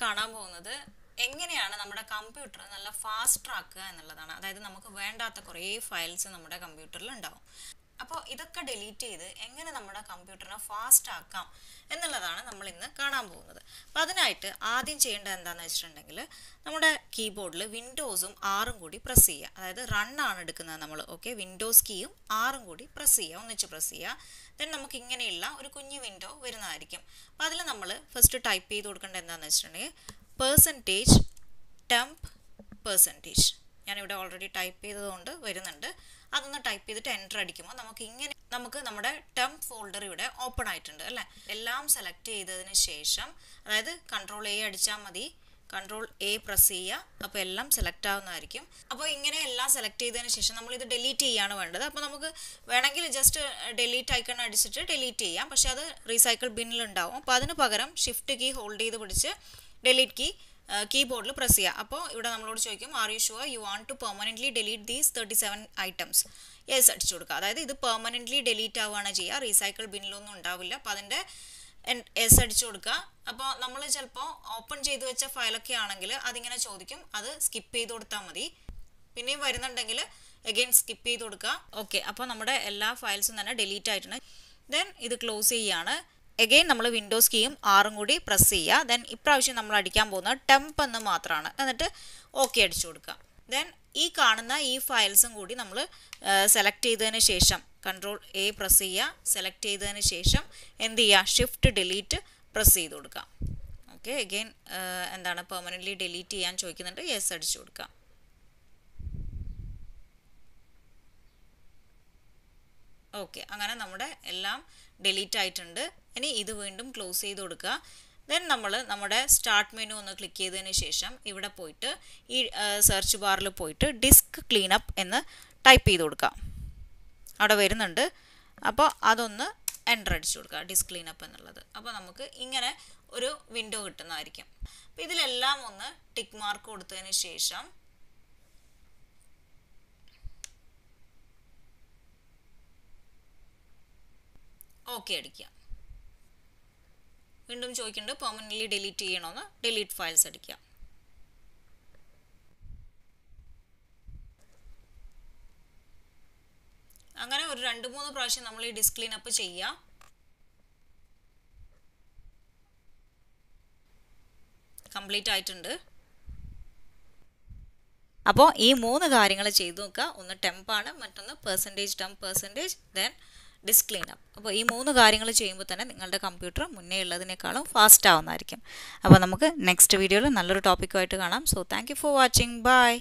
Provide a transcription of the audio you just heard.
കാണാൻ പോകുന്നത് എങ്ങനെയാണ് നമ്മുടെ കമ്പ്യൂട്ടർ നല്ല ഫാസ്റ്റ് ആക്കുക എന്നുള്ളതാണ്. അതായത് നമുക്ക് വേണ്ടാത്ത കുറേ ഫയൽസ് നമ്മുടെ കമ്പ്യൂട്ടറിൽ ഉണ്ടാവും. അപ്പോൾ ഇതൊക്കെ ഡിലീറ്റ് ചെയ്ത് എങ്ങനെ നമ്മുടെ കമ്പ്യൂട്ടറിനെ ഫാസ്റ്റ് ആക്കാം എന്നുള്ളതാണ് നമ്മൾ ഇന്ന് കാണാൻ പോകുന്നത്. അപ്പോൾ അതിനായിട്ട് ആദ്യം ചെയ്യേണ്ടത് എന്താണെന്ന് വെച്ചിട്ടുണ്ടെങ്കിൽ നമ്മുടെ കീബോർഡിൽ വിൻഡോസും ആറും കൂടി പ്രസ് ചെയ്യുക. അതായത് റൺ ആണ് എടുക്കുന്നത് നമ്മൾ. ഓക്കെ, വിൻഡോസ് കീയും ആറും കൂടി പ്രസ് ചെയ്യുക, ഒന്നിച്ച് പ്രസ് ചെയ്യുക. ദെൻ നമുക്ക് ഇങ്ങനെയുള്ള ഒരു കുഞ്ഞു വിൻഡോ വരുന്നതായിരിക്കും. അപ്പോൾ അതിൽ നമ്മൾ ഫസ്റ്റ് ടൈപ്പ് ചെയ്ത് കൊടുക്കേണ്ടത് എന്താണെന്ന് വെച്ചിട്ടുണ്ടെങ്കിൽ %temp%. ഞാനിവിടെ ഓൾറെഡി ടൈപ്പ് ചെയ്തതുകൊണ്ട് വരുന്നുണ്ട്. അതൊന്ന് ടൈപ്പ് ചെയ്തിട്ട് എൻ്റർ അടിക്കുമ്പോൾ നമുക്ക് നമ്മുടെ ടെംപ് ഫോൾഡർ ഇവിടെ ഓപ്പൺ ആയിട്ടുണ്ട് അല്ലേ. എല്ലാം സെലക്ട് ചെയ്തതിന് ശേഷം, അതായത് Ctrl+A അടിച്ചാൽ മതി, Ctrl+A പ്രസ് ചെയ്യുക, അപ്പോൾ എല്ലാം സെലക്ട് ആവുന്നതായിരിക്കും. അപ്പോൾ ഇങ്ങനെ എല്ലാം സെലക്ട് ചെയ്തതിന് ശേഷം നമ്മളിത് ഡിലീറ്റ് ചെയ്യാണ് വേണ്ടത്. അപ്പോൾ നമുക്ക് വേണമെങ്കിൽ ജസ്റ്റ് ഡിലീറ്റ് ഐക്കൺ അടിച്ചിട്ട് ഡിലീറ്റ് ചെയ്യാം, പക്ഷേ അത് റീസൈക്കിൾ ബിന്നിൽ ഉണ്ടാവും. അപ്പോൾ അതിന് പകരം ഷിഫ്റ്റ് കീ ഹോൾഡ് ചെയ്ത് പിടിച്ച് ഡിലീറ്റ് കീ കീബോർഡിൽ പ്രസ് ചെയ്യുക. അപ്പോൾ ഇവിടെ നമ്മളോട് ചോദിക്കും, are you sure you want to permanently delete these 37 items? Yes അടിച്ചു കൊടുക്കുക. അതായത് ഇത് പെർമനൻ്റ്ലി ഡിലീറ്റ് ആവുകയാണ് ചെയ്യുക, റീസൈക്കിൾ ബിന്നിലൊന്നും ഉണ്ടാവില്ല. അപ്പോൾ അതിൻ്റെ എസ് അടിച്ചു കൊടുക്കുക. അപ്പോൾ നമ്മൾ ചിലപ്പോൾ ഓപ്പൺ ചെയ്ത് വെച്ച ഫയലൊക്കെ ആണെങ്കിൽ അതിങ്ങനെ ചോദിക്കും, അത് സ്കിപ്പ് ചെയ്ത് കൊടുത്താൽ മതി. പിന്നെയും വരുന്നുണ്ടെങ്കിൽ അഗെയിൻ സ്കിപ്പ് ചെയ്ത് കൊടുക്കുക. ഓക്കെ, അപ്പോൾ നമ്മുടെ എല്ലാ ഫയൽസും തന്നെ ഡിലീറ്റ് ആയിട്ടുണ്ട്. ദെൻ ഇത് ക്ലോസ് ചെയ്യുകയാണ്. അഗെയിൻ നമ്മൾ വിൻഡോസ് കീയും ആറും കൂടി പ്രസ് ചെയ്യുക. ദെൻ ഇപ്രാവശ്യം നമ്മൾ അടിക്കാൻ പോകുന്നത് ടെംപ് എന്ന് മാത്രമാണ്. എന്നിട്ട് ഓക്കെ അടിച്ചു കൊടുക്കുക. ദെൻ ഈ കാണുന്ന ഈ ഫയൽസും കൂടി നമ്മൾ സെലക്ട് ചെയ്തതിന് ശേഷം Ctrl+A പ്രസ് ചെയ്യുക. സെലക്ട് ചെയ്തതിന് ശേഷം എന്ത് ചെയ്യുക, ഷിഫ്റ്റ് ഡിലീറ്റ് പ്രസ് ചെയ്ത് കൊടുക്കുക. ഓക്കെ, അഗെയിൻ എന്താണ് പെർമനൻ്റ്ലി ഡിലീറ്റ് ചെയ്യാൻ ചോദിക്കുന്നുണ്ട്, യെസ് അടിച്ചു കൊടുക്കുക. ഓക്കെ, അങ്ങനെ നമ്മുടെ എല്ലാം ഡിലീറ്റ് ആയിട്ടുണ്ട്. ഇനി ഇത് വീണ്ടും ക്ലോസ് ചെയ്ത് കൊടുക്കുക. ദെൻ നമ്മൾ നമ്മുടെ സ്റ്റാർട്ട് മെനു ഒന്ന് ക്ലിക്ക് ചെയ്തതിന് ശേഷം ഇവിടെ പോയിട്ട് ഈ സെർച്ച് ബാറിൽ പോയിട്ട് ഡിസ്ക് ക്ലീനപ്പ് എന്ന് ടൈപ്പ് ചെയ്ത് കൊടുക്കുക. അവിടെ വരുന്നുണ്ട്. അപ്പോൾ അതൊന്ന് എൻ്റർ അടിച്ചു കൊടുക്കുക, ഡിസ്ക് ക്ലീനപ്പ് എന്നുള്ളത്. അപ്പോൾ നമുക്ക് ഇങ്ങനെ ഒരു വിൻഡോ കിട്ടുന്നതായിരിക്കും. അപ്പോൾ ഇതിലെല്ലാം ഒന്ന് ടിക്ക് മാർക്ക് കൊടുത്തതിന് ശേഷം ഓക്കെ അടിക്കുക. വീണ്ടും ചോദിക്കുന്നുണ്ട് പെർമനൻ്റ്ലി ഡിലീറ്റ് ചെയ്യണമെന്ന്, ഡിലീറ്റ് ഫയൽസ് അടിക്കുക. അങ്ങനെ ഒരു 2-3 പ്രാവശ്യം നമ്മൾ ഈ ഡിസ്ക് ക്ലീനപ്പ് ചെയ്യുക. കംപ്ലീറ്റ് ആയിട്ടുണ്ട്. അപ്പോൾ ഈ 3 കാര്യങ്ങൾ ചെയ്തു നോക്കുക. ഒന്ന് ടെംപാണ്, മറ്റൊന്ന് %temp%, ദെൻ ഡിസ്ക് ക്ലീനപ്പ്. അപ്പോൾ ഈ 3 കാര്യങ്ങൾ ചെയ്യുമ്പോൾ തന്നെ നിങ്ങളുടെ കമ്പ്യൂട്ടർ മുന്നേ ഉള്ളതിനേക്കാളും ഫാസ്റ്റ് ആവുന്നതായിരിക്കും. അപ്പോൾ നമുക്ക് നെക്സ്റ്റ് വീഡിയോയിൽ നല്ലൊരു ടോപ്പിക്കുമായിട്ട് കാണാം. So thank you for watching. By.